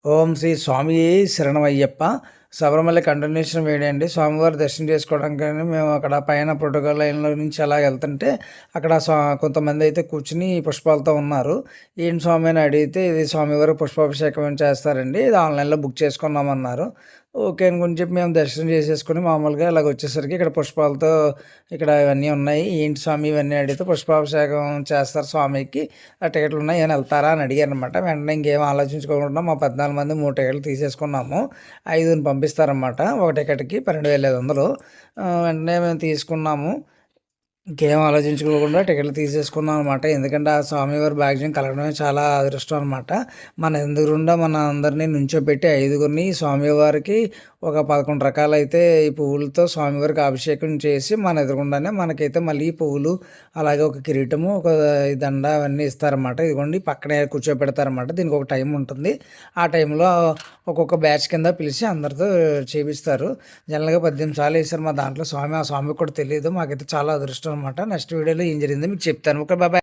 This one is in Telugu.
ఓం శ్రీ స్వామి శరణమయ్యప్ప. శబరిమల కంటిన్యూషన్ వీడియో అండి. స్వామివారి దర్శనం చేసుకోవడానికని మేము అక్కడ పైన ప్రోటోకాల్ లైన్‌లో నుంచి అలా వెళ్తుంటే అక్కడ కొంతమంది అయితే కూర్చొని పుష్పాలతో ఉన్నారు. ఏంటి స్వామి అని అడిగితే, ఇది స్వామివారికి పుష్పాభిషేకం చేస్తారండి. ఇది ఆన్‌లైన్‌లో బుక్ చేసుకున్నామన్నారు. ఓకే అనుకుని చెప్పి మేము దర్శనం చేసేసుకొని మామూలుగా ఇలాగ వచ్చేసరికి ఇక్కడ పుష్పాలతో ఇక్కడ ఇవన్నీ ఉన్నాయి. ఏంటి స్వామి ఇవన్నీ అడిగితే, పుష్పాభిషేకం చేస్తారు స్వామికి, ఆ టికెట్లు ఉన్నాయి ఏమైనా వెళ్తారా అని అడిగారనమాట. వెంటనే ఇంకేం ఆలోచించుకోకుండా మా 14 మంది 3 టికెట్లు తీసేసుకున్నాము. 5ని పంపిస్తారనమాట ఒక టికెట్‌కి 12,500. వెంటనే మేము తీసుకున్నాము. ఇంకేం ఆలోచించుకోకుండా టికెట్లు తీసేసుకున్నాం అనమాట. ఎందుకంటే ఆ స్వామివారి భాగ్యం కలగడమే చాలా అదృష్టం అనమాట. మన ఎదురుగుండా మన అందరినీ నుంచోబెట్టి ఐదుగురిని స్వామివారికి ఒక 11 రకాలైతే ఈ పువ్వులతో స్వామివారికి అభిషేకం చేసి మన ఎదురుగుండానే మనకైతే మళ్ళీ పువ్వులు, అలాగే ఒక కిరీటము, ఒక దండ అవన్నీ ఇస్తారన్నమాట. ఇదిగోండి పక్కనే కూర్చోబెడతారన్నమాట. దీనికి ఒక టైం ఉంటుంది. ఆ టైంలో ఒక్కొక్క బ్యాచ్ కింద పిలిచి అందరితో చేపిస్తారు. జనరల్‌గా 18 సార్లు వేశారు మా దాంట్లో స్వామి. ఆ స్వామికి కూడా తెలీదు. మాకైతే చాలా అదృష్టం అనమాట. నెక్స్ట్ వీడియోలో ఏం జరిగిందో మీకు చెప్తాను. ఓకే. బాయ్.